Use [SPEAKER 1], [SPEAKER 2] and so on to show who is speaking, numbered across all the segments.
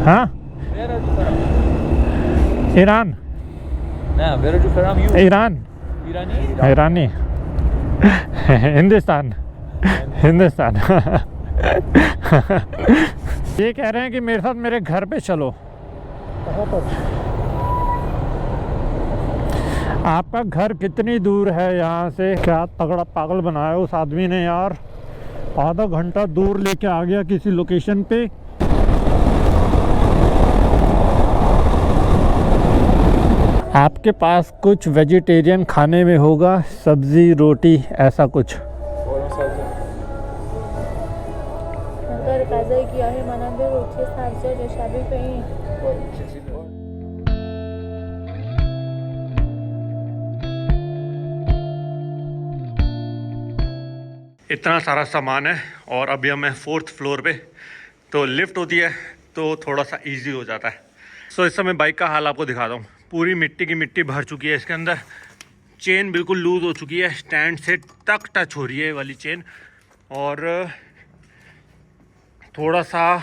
[SPEAKER 1] हाँ Iran Iran ईरानी हिंदुस्तान हिंदुस्तान ये कह रहे हैं कि मेरे साथ मेरे घर पे चलो। आपका घर कितनी दूर है यहाँ से? क्या तगड़ा पागल बनाया उस आदमी ने यार, आधा घंटा दूर लेके आ गया किसी लोकेशन पे। आपके पास कुछ वेजिटेरियन खाने में होगा, सब्जी रोटी ऐसा कुछ? इतना सारा सामान है और अभी हम हैं 4th फ्लोर पे, तो लिफ्ट होती है तो थोड़ा सा इजी हो जाता है। सो इस समय बाइक का हाल आपको दिखाता हूँ। पूरी मिट्टी की मिट्टी भर चुकी है इसके अंदर, चेन बिल्कुल लूज़ हो चुकी है, स्टैंड से तक टच हो रही है वाली चेन, और थोड़ा सा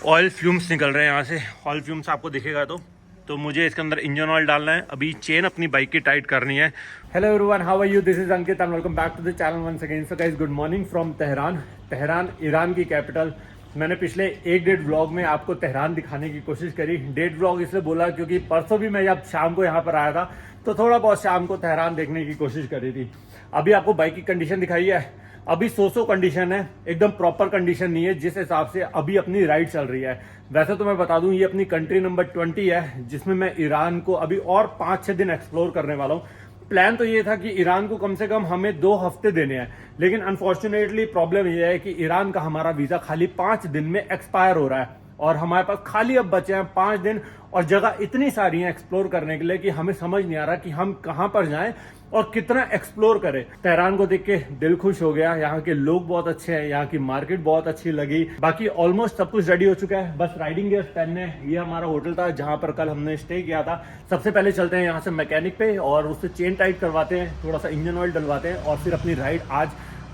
[SPEAKER 1] ऑयल फ्यूम्स निकल रहे हैं यहाँ से। ऑयल फ्यूम्स आपको दिखेगा तो मुझे इसके अंदर इंजन ऑयल डालना है, अभी चेन अपनी बाइक की टाइट करनी है। Hello everyone, how are you? This is Ankit and welcome back to the channel once again. So guys, good morning from Tehran, Iran की कैपिटल। मैंने पिछले 1-1.5 व्लॉग में आपको तेहरान दिखाने की कोशिश करी। 1.5 व्लॉग इसलिए बोला क्योंकि परसों भी मैं जब शाम को यहाँ पर आया था तो थोड़ा बहुत शाम को तेहरान देखने की कोशिश करी थी। अभी आपको बाइक की कंडीशन दिखाई है, अभी सो कंडीशन है, एकदम प्रॉपर कंडीशन नहीं है जिस हिसाब से अभी अपनी राइड चल रही है। वैसे तो मैं बता दूं ये अपनी कंट्री नंबर 20 है, जिसमें मैं ईरान को अभी और 5-6 दिन एक्सप्लोर करने वाला हूँ। प्लान तो ये था कि ईरान को कम से कम हमें 2 हफ्ते देने हैं, लेकिन अनफॉर्चुनेटली प्रॉब्लम ये है कि ईरान का हमारा वीजा खाली 5 दिन में एक्सपायर हो रहा है और हमारे पास खाली अब बचे हैं 5 दिन, और जगह इतनी सारी है एक्सप्लोर करने के लिए कि हमें समझ नहीं आ रहा कि हम कहां पर जाएं और कितना एक्सप्लोर करें। तेहरान को देख के दिल खुश हो गया, यहाँ के लोग बहुत अच्छे हैं, यहाँ की मार्केट बहुत अच्छी लगी। बाकी ऑलमोस्ट सब कुछ रेडी हो चुका है, बस राइडिंग गियर्स पहनने। ये हमारा होटल था जहाँ पर कल हमने स्टे किया था। सबसे पहले चलते हैं यहाँ से मैकेनिक पे और उससे चेन टाइट करवाते हैं, थोड़ा सा इंजन ऑयल डलवाते हैं और फिर अपनी राइड आज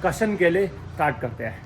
[SPEAKER 1] कशन के लिए स्टार्ट करते हैं।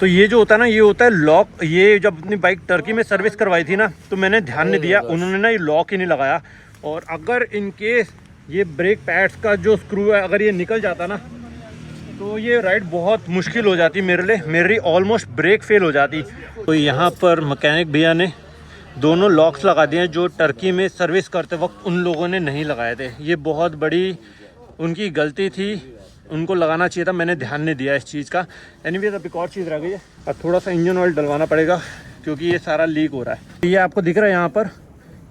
[SPEAKER 1] तो ये जो होता है ना, ये होता है लॉक। ये जब अपनी बाइक टर्की में सर्विस करवाई थी ना तो मैंने ध्यान नहीं दिया, उन्होंने ना ये लॉक ही नहीं लगाया। और अगर इन केस ये ब्रेक पैड्स का जो स्क्रू है अगर ये निकल जाता ना तो ये राइड बहुत मुश्किल हो जाती मेरे लिए, मेरी ऑलमोस्ट ब्रेक फेल हो जाती। तो यहाँ पर मैकेनिक भैया ने दोनों लॉक्स लगा दिए हैं जो टर्की में सर्विस करते वक्त उन लोगों ने नहीं लगाए थे। ये बहुत बड़ी उनकी गलती थी, उनको लगाना चाहिए था, मैंने ध्यान नहीं दिया इस चीज़ का। एनीवेज अब एक और चीज़ रह गई है, अब थोड़ा सा इंजन ऑयल डलवाना पड़ेगा क्योंकि ये सारा लीक हो रहा है। ये आपको दिख रहा है यहाँ पर,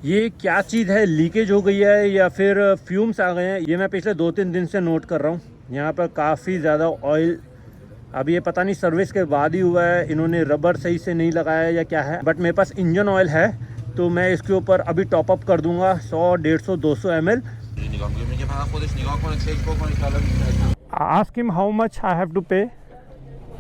[SPEAKER 1] ये क्या चीज़ है, लीकेज हो गई है या फिर फ्यूम्स आ गए हैं, ये मैं पिछले 2-3 दिन से नोट कर रहा हूँ। यहाँ पर काफ़ी ज़्यादा ऑयल, अभी ये पता नहीं सर्विस के बाद ही हुआ है, इन्होंने रबर सही से नहीं लगाया या क्या है, बट मेरे पास इंजन ऑयल है तो मैं इसके ऊपर अभी टॉप अप कर दूंगा 100, 150, 200 ml। Ask him how much I have to pay.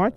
[SPEAKER 1] much?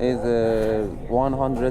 [SPEAKER 2] Is 100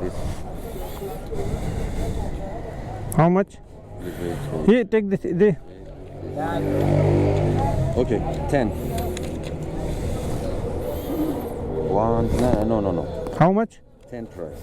[SPEAKER 2] This.
[SPEAKER 1] How much? Here, take this. This.
[SPEAKER 2] Okay, 10. One, no.
[SPEAKER 1] How much?
[SPEAKER 2] 10 price.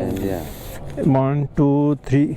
[SPEAKER 2] And yeah.
[SPEAKER 1] 1, 2, 3.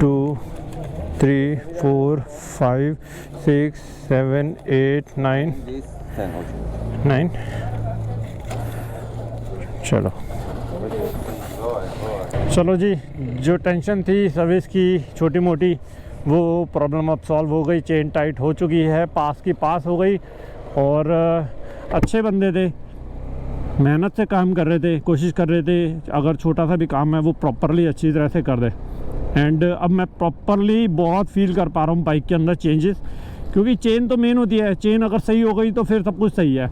[SPEAKER 1] 2, 3, 4, 5, 6, 7, 8, 9.
[SPEAKER 2] This 10 okay.
[SPEAKER 1] 9. चलो चलो जी, जो टेंशन थी service की छोटी मोटी वो प्रॉब्लम अब solve हो गई, चेन टाइट हो चुकी है, पास की पास हो गई। और अच्छे बंदे थे, मेहनत से काम कर रहे थे, कोशिश कर रहे थे अगर छोटा सा भी काम है वो प्रॉपरली अच्छी तरह से कर दे। एंड अब मैं प्रॉपरली बहुत फील कर पा रहा हूँ बाइक के अंदर चेंजेस, क्योंकि चेन तो मेन होती है, चेन अगर सही हो गई तो फिर सब कुछ सही है।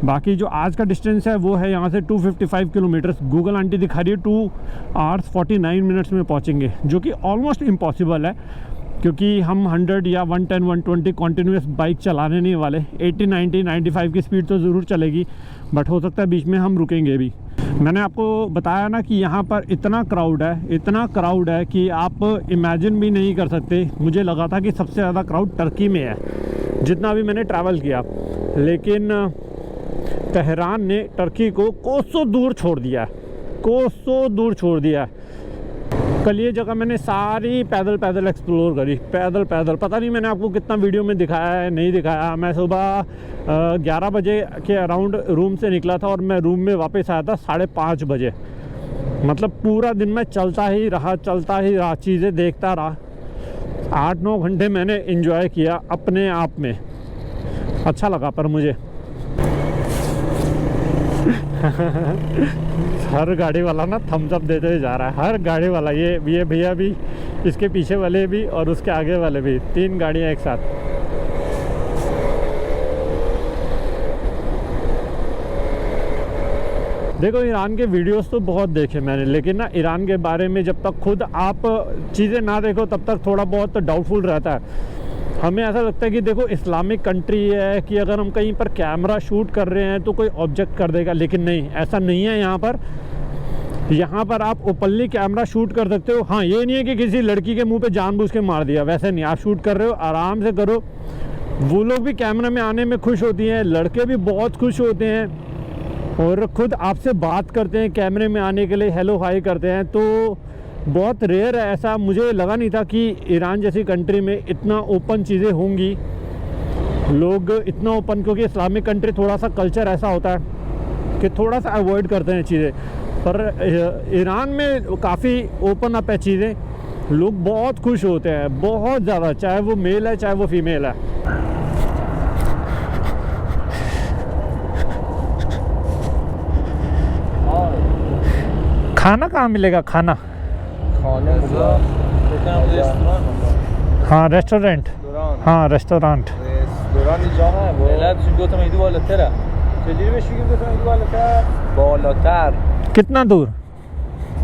[SPEAKER 1] बाकी जो आज का डिस्टेंस है वो है यहाँ से 255 किलोमीटर्स। गूगल आंटी दिखा रही है 2 आवर्स 49 मिनट्स में पहुँचेंगे, जो कि ऑलमोस्ट इम्पॉसिबल है, क्योंकि हम 100 या 110 120 कॉन्टीन्यूस बाइक चलाने नहीं वाले। 80 90 95 की स्पीड तो ज़रूर चलेगी, बट हो सकता है बीच में हम रुकेंगे भी। मैंने आपको बताया ना कि यहाँ पर इतना क्राउड है कि आप इमेजिन भी नहीं कर सकते। मुझे लगा था कि सबसे ज़्यादा क्राउड टर्की में है जितना भी मैंने ट्रैवल किया, लेकिन तेहरान ने टर्की को कोसों दूर छोड़ दिया है। कल ये जगह मैंने सारी पैदल एक्सप्लोर करी, पैदल। पता नहीं मैंने आपको कितना वीडियो में दिखाया है, नहीं दिखाया। मैं सुबह 11 बजे के अराउंड रूम से निकला था और मैं रूम में वापस आया था 5:30 बजे। मतलब पूरा दिन मैं चलता ही रहा, चीज़ें देखता रहा। 8-9 घंटे मैंने एंजॉय किया अपने आप में, अच्छा लगा। पर मुझे हर गाड़ी वाला ना थम्स अप देते हुए जा रहा है, हर गाड़ी वाला। ये भैया भी, इसके पीछे वाले भी और उसके आगे वाले भी, 3 गाड़ियाँ एक साथ। देखो, ईरान के वीडियोस तो बहुत देखे मैंने, लेकिन ना ईरान के बारे में जब तक खुद आप चीज़ें ना देखो तब तक थोड़ा बहुत डाउटफुल रहता है। हमें ऐसा लगता है कि देखो इस्लामिक कंट्री है कि अगर हम कहीं पर कैमरा शूट कर रहे हैं तो कोई ऑब्जेक्ट कर देगा, लेकिन नहीं, ऐसा नहीं है। यहाँ पर आप ओपनली कैमरा शूट कर सकते हो। हाँ, ये नहीं है कि किसी लड़की के मुंह पे जानबूझ के मार दिया, वैसे नहीं। आप शूट कर रहे हो, आराम से करो। वो लोग भी कैमरा में आने में खुश होती हैं, लड़के भी बहुत खुश होते हैं और ख़ुद आपसे बात करते हैं कैमरे में आने के लिए, हेलो हाई करते हैं। तो बहुत रेयर है ऐसा। मुझे लगा नहीं था कि ईरान जैसी कंट्री में इतना ओपन चीज़ें होंगी, लोग इतना ओपन, क्योंकि इस्लामिक कंट्री थोड़ा सा कल्चर ऐसा होता है कि थोड़ा सा अवॉइड करते हैं चीज़ें। पर ईरान में काफ़ी ओपन अप है चीज़ें, लोग बहुत खुश होते हैं, बहुत ज़्यादा, चाहे वो मेल है चाहे वो फीमेल है। खाना कहाँ मिलेगा? खाना हाँ, रेस्टोरेंट। हाँ, रेस्टोरेंट। कितना दूर?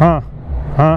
[SPEAKER 1] हाँ हाँ,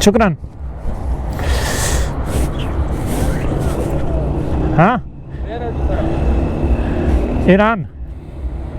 [SPEAKER 1] शुक्रान। हाँ, ईरान।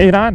[SPEAKER 1] ईरान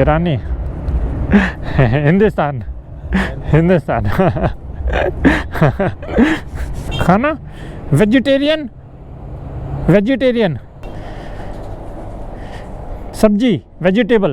[SPEAKER 1] ईरानी हिंदुस्तान खाना वेजिटेरियन सब्जी वेजिटेबल।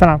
[SPEAKER 1] सलाम।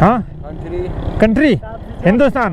[SPEAKER 1] हाँ, कंट्री हिंदुस्तान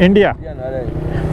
[SPEAKER 1] इंडिया।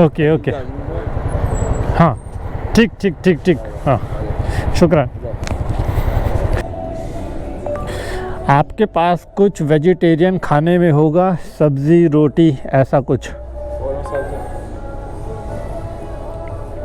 [SPEAKER 1] ओके हाँ, ठीक हाँ, शुक्रान। आपके पास कुछ वेजिटेरियन खाने में होगा, सब्जी रोटी ऐसा कुछ?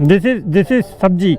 [SPEAKER 1] दिस इज सब्जी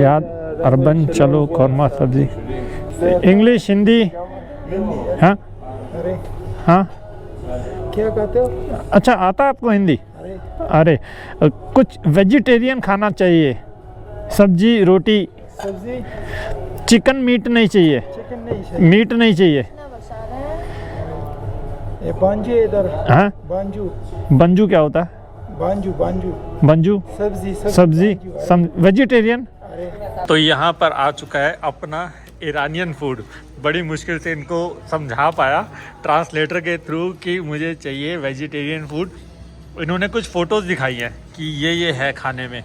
[SPEAKER 1] याद अर्बन चलो कौरमा सब्जी। इंग्लिश हिंदी हाँ हाँ,
[SPEAKER 3] क्या कहते हो?
[SPEAKER 1] अच्छा आता है आपको हिंदी? अरे कुछ वेजिटेरियन खाना चाहिए। सब्जी रोटी
[SPEAKER 4] सब्जी
[SPEAKER 1] चिकन मीट नहीं चाहिए
[SPEAKER 4] चिकन नहीं चाहिए
[SPEAKER 1] मीट नहीं चाहिए
[SPEAKER 5] कितना बचा रहे हैं?
[SPEAKER 4] ये बांजू है इधर
[SPEAKER 1] हाँ
[SPEAKER 4] बांजू
[SPEAKER 1] बंजू क्या होता है
[SPEAKER 4] बांजू बांजू
[SPEAKER 1] बंजू
[SPEAKER 4] सब्जी
[SPEAKER 1] सब्जी
[SPEAKER 4] बांजू,
[SPEAKER 1] वेजिटेरियन
[SPEAKER 4] अरे
[SPEAKER 1] तो यहाँ पर आ चुका है अपना ईरानियन फूड। बड़ी मुश्किल से इनको समझा पाया ट्रांसलेटर के थ्रू कि मुझे चाहिए वेजिटेरियन फूड। इन्होंने कुछ फ़ोटोज़ दिखाई हैं कि ये है खाने में,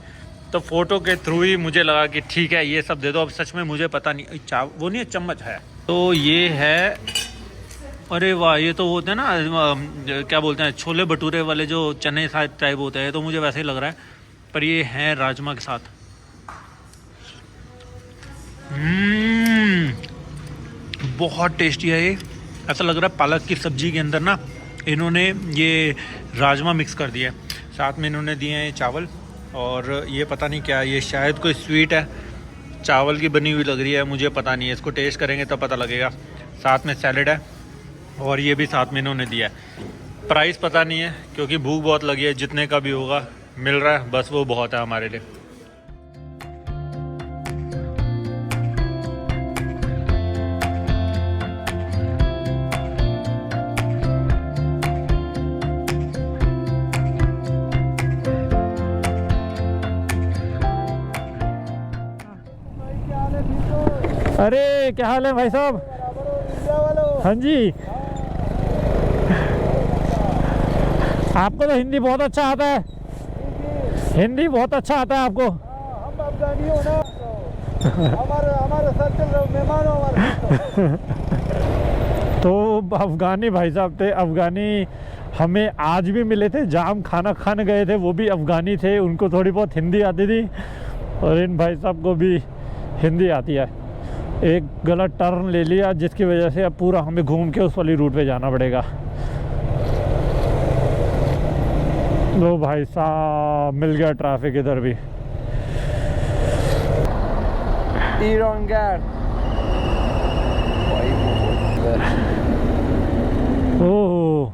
[SPEAKER 1] तो फ़ोटो के थ्रू ही मुझे लगा कि ठीक है ये सब दे दो। अब सच में मुझे पता नहीं वो नहीं है चम्मच है तो ये है। अरे वाह ये तो होते हैं ना क्या बोलते हैं छोले भटूरे वाले जो चने साथ टाइप होते हैं, तो मुझे वैसे ही लग रहा है। पर ये हैं राजमा के साथ। बहुत टेस्टी है ये। ऐसा लग रहा है पालक की सब्जी के अंदर ना इन्होंने ये राजमा मिक्स कर दिया है। साथ में इन्होंने दिए हैं चावल और ये पता नहीं क्या, ये शायद कोई स्वीट है, चावल की बनी हुई लग रही है, मुझे पता नहीं है। इसको टेस्ट करेंगे तब पता लगेगा। साथ में सैलेड है और ये भी साथ में इन्होंने दिया है। प्राइस पता नहीं है क्योंकि भूख बहुत लगी है। जितने का भी होगा मिल रहा है बस वो बहुत है हमारे लिए। अरे क्या हाल है भाई साहब? हाँ जी, आपको तो हिंदी बहुत अच्छा आता है। हिंदी बहुत अच्छा आता है आपको।
[SPEAKER 4] हम अफगानी हो ना हमारे साथ चल रहे मेहमान हो हमारे।
[SPEAKER 1] तो अफगानी भाई साहब थे। अफगानी हमें आज भी मिले थे, जाम खाना खाने गए थे, वो भी अफगानी थे। उनको थोड़ी बहुत हिंदी आती थी और इन भाई साहब को भी हिंदी आती है। एक गलत टर्न ले लिया जिसकी वजह से अब पूरा हमें घूम के उस वाली रूट पे जाना पड़ेगा। लो भाई साहब मिल गया ट्रैफिक इधर भी।
[SPEAKER 3] ईरानगर
[SPEAKER 1] oh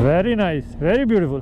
[SPEAKER 1] very nice, very beautiful.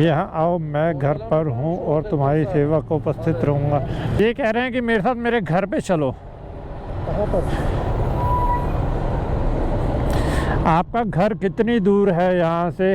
[SPEAKER 1] यहाँ आओ, मैं घर पर हूँ और तुम्हारी सेवा को उपस्थित रहूँगा। ये कह रहे हैं कि मेरे साथ मेरे घर पे चलो। आपका घर कितनी दूर है यहाँ से?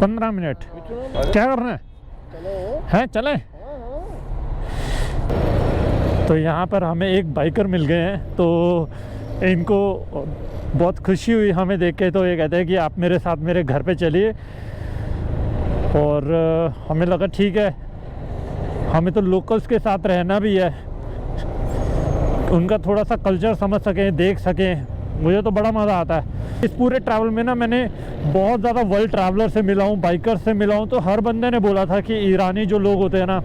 [SPEAKER 1] 15 मिनट। क्या करना है? हैं चलें? तो यहाँ पर हमें एक बाइकर मिल गए हैं, तो इनको बहुत खुशी हुई हमें देख के। तो ये कहते हैं कि आप मेरे साथ मेरे घर पे चलिए। और हमें लगा ठीक है, हमें तो लोकल्स के साथ रहना भी है, उनका थोड़ा सा कल्चर समझ सकें, देख सकें। मुझे तो बड़ा मज़ा आता है इस पूरे ट्रैवल में ना। मैंने बहुत ज़्यादा वर्ल्ड ट्रैवलर से मिला हूँ, बाइकर से मिला हूँ, तो हर बंदे ने बोला था कि ईरानी जो लोग होते हैं ना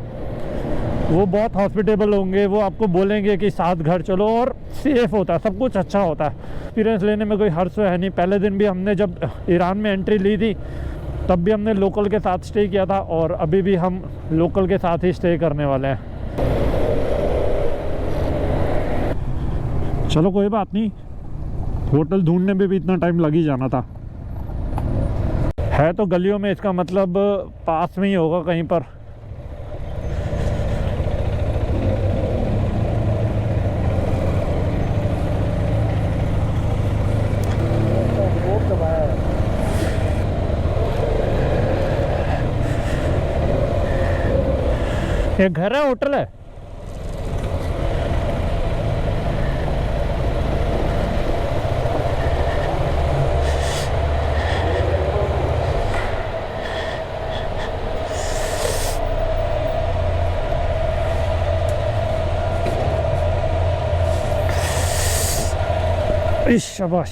[SPEAKER 1] वो बहुत हॉस्पिटेबल होंगे, वो आपको बोलेंगे कि साथ घर चलो, और सेफ़ होता है, सब कुछ अच्छा होता है। एक्सपीरियंस लेने में कोई हर्ष है नहीं। पहले दिन भी हमने जब ईरान में एंट्री ली थी तब भी हमने लोकल के साथ स्टे किया था, और अभी भी हम लोकल के साथ ही स्टे करने वाले हैं। चलो कोई बात नहीं, होटल ढूंढने में भी इतना टाइम लग ही जाना था। है तो गलियों में, इसका मतलब पास में ही होगा कहीं पर। ये घर है होटल है? शाबाश।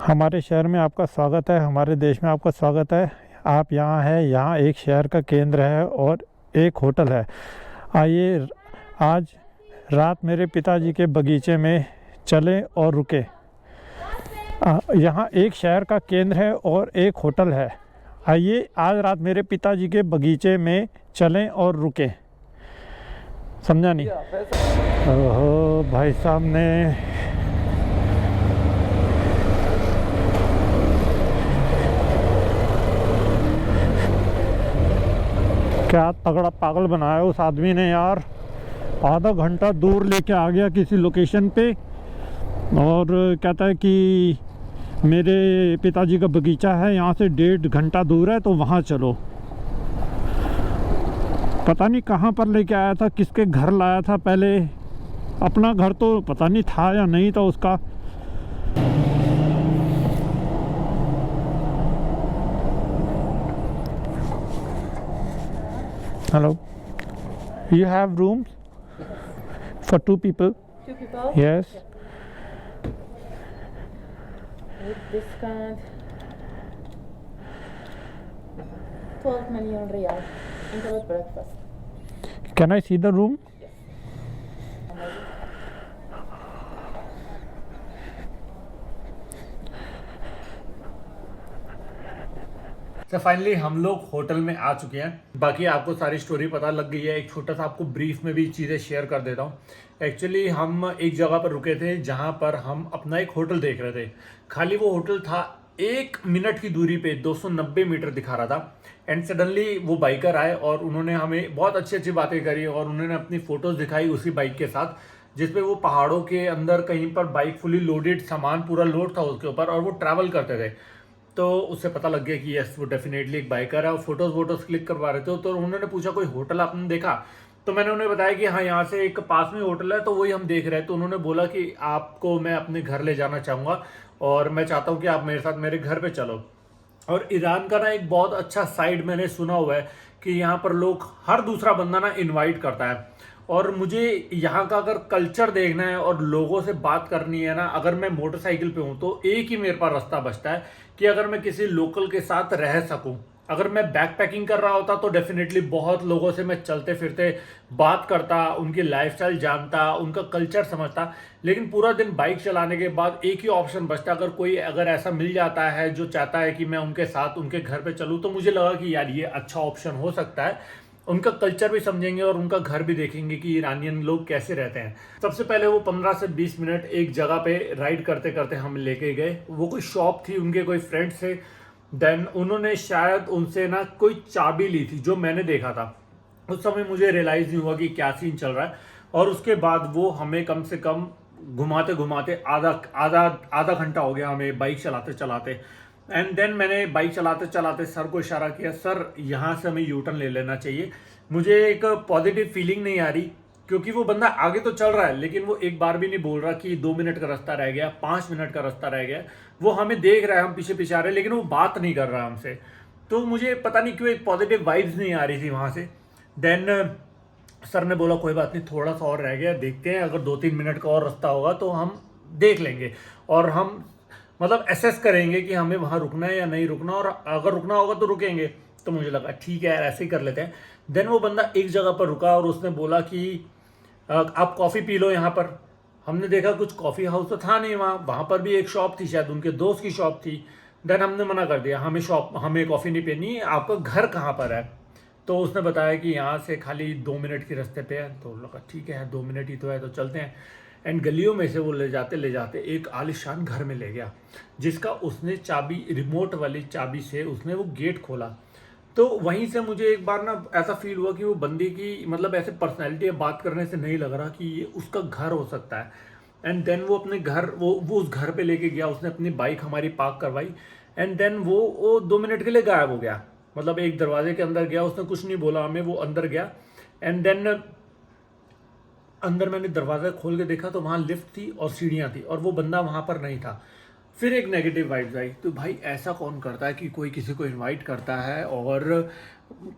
[SPEAKER 6] हमारे शहर में आपका स्वागत है, हमारे देश में आपका स्वागत है। आप यहाँ हैं, यहाँ एक शहर का केंद्र है और एक होटल है। आइए आज रात मेरे पिताजी के बगीचे में चलें और रुके। यहाँ एक शहर का केंद्र है और एक होटल है। आइए आज रात मेरे पिताजी के बगीचे में चलें और रुके। समझा नहीं? ओहो भाई साहब ने क्या तगड़ा पागल बनाया उस आदमी ने यार। आधा घंटा दूर लेके आ गया किसी लोकेशन पे और कहता है कि मेरे पिताजी का बगीचा है, यहाँ से 1.5 घंटा दूर है तो वहाँ चलो। पता नहीं कहाँ पर लेके आया था, किसके घर लाया था पहले। अपना घर तो पता नहीं था या नहीं था उसका। Hello, you have rooms for 2 people?
[SPEAKER 5] 2 people?
[SPEAKER 6] Yes.
[SPEAKER 5] With discount 12 million real, includes breakfast.
[SPEAKER 6] Can I see the room?
[SPEAKER 1] तो फाइनली हम लोग होटल में आ चुके हैं। बाकी आपको सारी स्टोरी पता लग गई है। एक छोटा सा आपको ब्रीफ में भी चीज़ें शेयर कर देता हूँ। एक्चुअली हम एक जगह पर रुके थे जहाँ पर हम अपना एक होटल देख रहे थे। खाली वो होटल था 1 मिनट की दूरी पे 290 मीटर दिखा रहा था। एंड सडनली वो बाइकर आए और उन्होंने हमें बहुत अच्छी अच्छी बातें करी और उन्होंने अपनी फ़ोटोज़ दिखाई उसी बाइक के साथ, जिसपे वो पहाड़ों के अंदर कहीं पर बाइक फुली लोडेड, सामान पूरा लोड था उसके ऊपर और वो ट्रैवल करते थे। तो उससे पता लग गया कि यस वो डेफिनेटली एक बाइकर है और फोटोज़ क्लिक करवा रहे थे। तो उन्होंने पूछा कोई होटल आपने देखा? तो मैंने उन्हें बताया कि हाँ यहाँ से एक पास में होटल है तो वही हम देख रहे हैं। तो उन्होंने बोला कि आपको मैं अपने घर ले जाना चाहूँगा और मैं चाहता हूँ कि आप मेरे साथ मेरे घर पे चलो। और ईरान का ना एक बहुत अच्छा साइड मैंने सुना हुआ है कि यहाँ पर लोग हर दूसरा बंदा ना इनवाइट करता है। और मुझे यहाँ का अगर कल्चर देखना है और लोगों से बात करनी है ना, अगर मैं मोटरसाइकिल पे हूँ तो एक ही मेरे पास रास्ता बचता है कि अगर मैं किसी लोकल के साथ रह सकूँ। अगर मैं बैक पैकिंग कर रहा होता तो डेफिनेटली बहुत लोगों से मैं चलते फिरते बात करता, उनकी लाइफस्टाइल जानता, उनका कल्चर समझता। लेकिन पूरा दिन बाइक चलाने के बाद एक ही ऑप्शन बचता, अगर ऐसा मिल जाता है जो चाहता है कि मैं उनके साथ उनके घर पे चलूँ, तो मुझे लगा कि यार ये अच्छा ऑप्शन हो सकता है। उनका कल्चर भी समझेंगे और उनका घर भी देखेंगे कि ईरानियन लोग कैसे रहते हैं। सबसे पहले वो 15 से 20 मिनट एक जगह पे राइड करते करते हम लेके गए। वो कोई शॉप थी, उनके कोई फ्रेंड्स थे। देन उन्होंने शायद उनसे ना कोई चाबी ली थी जो मैंने देखा था। उस समय मुझे रियलाइज़ नहीं हुआ कि क्या सीन चल रहा है। और उसके बाद वो हमें कम से कम घुमाते घुमाते आधा घंटा हो गया हमें बाइक चलाते चलाते। एंड देन मैंने बाइक चलाते चलाते सर को इशारा किया, सर यहाँ से हमें यू टर्न ले लेना चाहिए। मुझे एक पॉजिटिव फीलिंग नहीं आ रही क्योंकि वो बंदा आगे तो चल रहा है लेकिन वो एक बार भी नहीं बोल रहा कि 2 मिनट का रास्ता रह गया, 5 मिनट का रास्ता रह गया। वो हमें देख रहा है, हम पीछे पीछे आ रहे हैं लेकिन वो बात नहीं कर रहा हमसे। तो मुझे पता नहीं क्यों एक पॉजिटिव वाइब्स नहीं आ रही थी वहाँ से। देन सर ने बोला कोई बात नहीं, थोड़ा सा और रह गया, देखते हैं अगर 2-3 मिनट का और रास्ता होगा तो हम देख लेंगे और हम मतलब एसेस करेंगे कि हमें वहाँ रुकना है या नहीं रुकना, और अगर रुकना होगा तो रुकेंगे। तो मुझे लगा ठीक है यार ऐसे ही कर लेते हैं। देन वो बंदा एक जगह पर रुका और उसने बोला कि आप कॉफ़ी पी लो यहाँ पर। हमने देखा कुछ कॉफ़ी हाउस तो था नहीं वहाँ पर भी एक शॉप थी, शायद उनके दोस्त की शॉप थी। देन हमने मना कर दिया, हमें कॉफ़ी नहीं पीनी, आपका घर कहाँ पर है? तो उसने बताया कि यहाँ से खाली 2 मिनट के रास्ते पे है। तो लगा ठीक है 2 मिनट ही तो है तो चलते हैं। एंड गलियों में से वो ले जाते एक आलिशान घर में ले गया जिसका उसने चाबी, रिमोट वाली चाबी से उसने वो गेट खोला। तो वहीं से मुझे एक बार ना ऐसा फील हुआ कि वो बंदे की मतलब ऐसे पर्सनैलिटी बात करने से नहीं लग रहा कि ये उसका घर हो सकता है। एंड देन वो अपने घर वो उस घर पे लेके गया, उसने अपनी बाइक हमारी पार्क करवाई। एंड देन वो 2 मिनट के लिए गायब हो गया। मतलब एक दरवाजे के अंदर गया, उसने कुछ नहीं बोला हमें, वो अंदर गया। एंड देन अंदर मैंने दरवाज़ा खोल के देखा तो वहाँ लिफ्ट थी और सीढ़ियाँ थी और वो बंदा वहाँ पर नहीं था। फिर एक नेगेटिव वाइब्स आई, तो भाई ऐसा कौन करता है कि कोई किसी को इनवाइट करता है और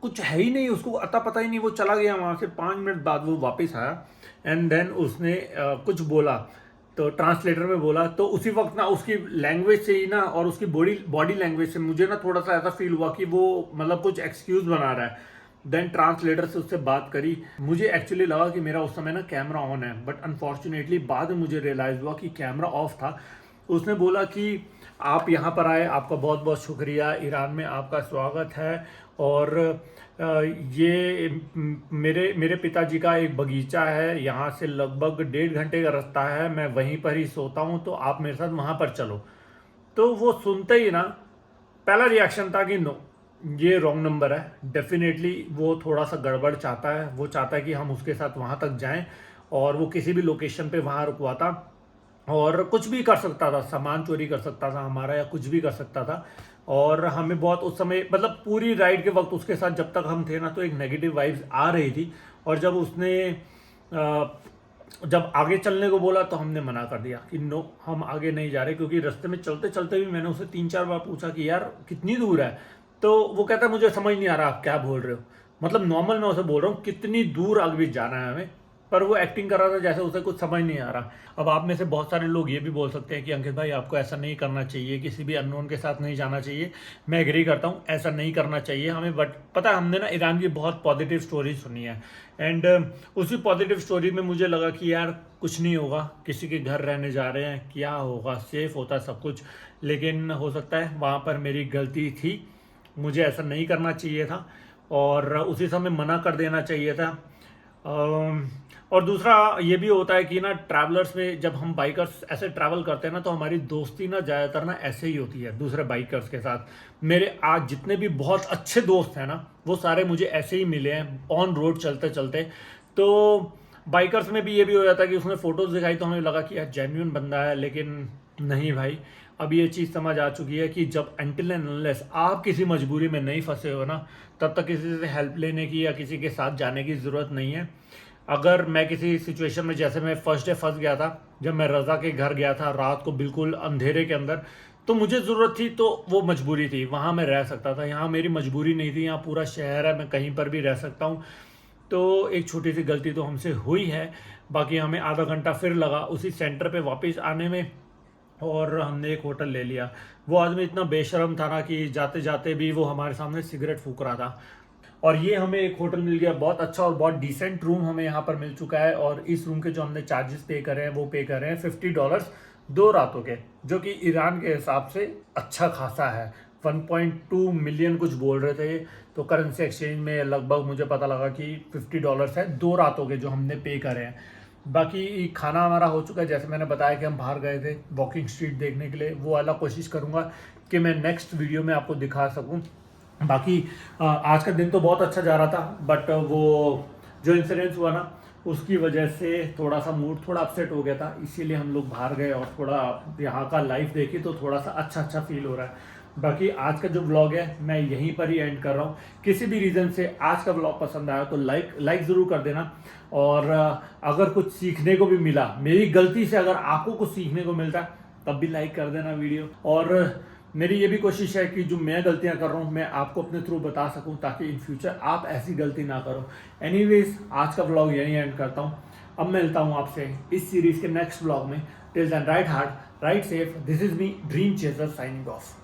[SPEAKER 1] कुछ है ही नहीं, उसको अता पता ही नहीं, वो चला गया वहाँ से। 5 मिनट बाद वो वापस आया एंड देन उसने कुछ बोला, तो ट्रांसलेटर में बोला, तो उसी वक्त ना उसकी लैंग्वेज से ही ना और उसकी बॉडी लैंग्वेज से मुझे ना थोड़ा सा ऐसा फील हुआ कि वो मतलब कुछ एक्सक्यूज़ बना रहा है। देन ट्रांसलेटर से उससे बात करी, मुझे एक्चुअली लगा कि मेरा उस समय ना कैमरा ऑन है, बट अनफॉर्चुनेटली बाद में मुझे रियलाइज़ हुआ कि कैमरा ऑफ था। उसने बोला कि आप यहाँ पर आए, आपका बहुत बहुत शुक्रिया, ईरान में आपका स्वागत है और ये मेरे पिताजी का एक बगीचा है, यहाँ से लगभग 1.5 घंटे का रास्ता है, मैं वहीं पर ही सोता हूँ, तो आप मेरे साथ वहाँ पर चलो। तो वो सुनते ही ना पहला रिएक्शन था कि नो, ये रॉन्ग नंबर है, डेफिनेटली वो थोड़ा सा गड़बड़ चाहता है, वो चाहता है कि हम उसके साथ वहाँ तक जाएं और वो किसी भी लोकेशन पे वहाँ रुकवाता और कुछ भी कर सकता था, सामान चोरी कर सकता था हमारा या कुछ भी कर सकता था। और हमें बहुत उस समय मतलब पूरी राइड के वक्त उसके साथ जब तक हम थे ना तो एक नेगेटिव वाइब्स आ रही थी। और जब उसने जब आगे चलने को बोला तो हमने मना कर दिया कि नो, हम आगे नहीं जा रहे, क्योंकि रास्ते में चलते चलते भी मैंने उसे 3-4 बार पूछा कि यार कितनी दूर है, तो वो कहता है मुझे समझ नहीं आ रहा आप क्या बोल रहे हो। मतलब नॉर्मल मैं उसे बोल रहा हूँ कितनी दूर आगे जाना है हमें, पर वो एक्टिंग कर रहा था जैसे उसे कुछ समझ नहीं आ रहा। अब आप में से बहुत सारे लोग ये भी बोल सकते हैं कि अंकित भाई आपको ऐसा नहीं करना चाहिए, किसी भी अननोन के साथ नहीं जाना चाहिए। मैं एग्री करता हूँ, ऐसा नहीं करना चाहिए हमें, बट पता है हमने ना ईरान की बहुत पॉजिटिव स्टोरी सुनी है एंड उसी पॉजिटिव स्टोरी में मुझे लगा कि यार कुछ नहीं होगा, किसी के घर रहने जा रहे हैं, क्या होगा, सेफ होता सब कुछ। लेकिन हो सकता है वहाँ पर मेरी गलती थी, मुझे ऐसा नहीं करना चाहिए था और उसी समय मना कर देना चाहिए था। और दूसरा ये भी होता है कि ना ट्रैवलर्स में जब हम बाइकर्स ऐसे ट्रैवल करते हैं ना तो हमारी दोस्ती ना ज़्यादातर ना ऐसे ही होती है दूसरे बाइकर्स के साथ। मेरे आज जितने भी बहुत अच्छे दोस्त हैं ना वो सारे मुझे ऐसे ही मिले हैं ऑन रोड चलते चलते। तो बाइकर्स में भी ये भी हो जाता है कि उसने फ़ोटोज़ दिखाई तो हमें लगा कि यार जेन्युइन बंदा है, लेकिन नहीं भाई, अब ये चीज़ समझ आ चुकी है कि जब अनटिल एंड अनलेस आप किसी मजबूरी में नहीं फंसे हो ना तब तक किसी से हेल्प लेने की या किसी के साथ जाने की ज़रूरत नहीं है। अगर मैं किसी सिचुएशन में, जैसे मैं फर्स्ट डे फंस गया था जब मैं रज़ा के घर गया था रात को बिल्कुल अंधेरे के अंदर, तो मुझे ज़रूरत थी तो वो मजबूरी थी, वहाँ मैं रह सकता था। यहाँ मेरी मजबूरी नहीं थी, यहाँ पूरा शहर है, मैं कहीं पर भी रह सकता हूँ। तो एक छोटी सी गलती तो हमसे हुई है, बाकी हमें आधा घंटा फिर लगा उसी सेंटर पे वापस आने में और हमने एक होटल ले लिया। वो आदमी इतना बेशर्म था ना कि जाते जाते भी वो हमारे सामने सिगरेट फूक रहा था। और ये हमें एक होटल मिल गया, बहुत अच्छा और बहुत डिसेंट रूम हमें यहाँ पर मिल चुका है। और इस रूम के जो हमने चार्जेस पे करे हैं वो पे कर रहे हैं $50 2 रातों के, जो कि ईरान के हिसाब से अच्छा खासा है। 1.2 मिलियन कुछ बोल रहे थे, तो करेंसी एक्सचेंज में लगभग मुझे पता लगा कि $50 है 2 रातों के जो हमने पे करे हैं। बाकी खाना हमारा हो चुका है, जैसे मैंने बताया कि हम बाहर गए थे वॉकिंग स्ट्रीट देखने के लिए, वो वाला कोशिश करूँगा कि मैं नेक्स्ट वीडियो में आपको दिखा सकूँ। बाकी आज का दिन तो बहुत अच्छा जा रहा था, बट वो जो इंसिडेंस हुआ ना उसकी वजह से थोड़ा सा मूड थोड़ा अपसेट हो गया था, इसीलिए हम लोग बाहर गए और थोड़ा यहाँ का लाइफ देखी तो थोड़ा सा अच्छा फील हो रहा है। बाकी आज का जो व्लॉग है मैं यहीं पर ही एंड कर रहा हूँ। किसी भी रीज़न से आज का व्लॉग पसंद आया तो लाइक ज़रूर कर देना, और अगर कुछ सीखने को भी मिला मेरी गलती से, अगर आपको कुछ सीखने को मिलता है तब भी लाइक कर देना वीडियो। और मेरी ये भी कोशिश है कि जो मैं गलतियां कर रहा हूँ मैं आपको अपने थ्रू बता सकूं ताकि इन फ्यूचर आप ऐसी गलती ना करो। एनीवेज आज का व्लॉग यहीं एंड करता हूँ। अब मिलता हूँ आपसे इस सीरीज़ के नेक्स्ट व्लॉग में। Till then ride hard, ride safe, this is me dream chaser signing of.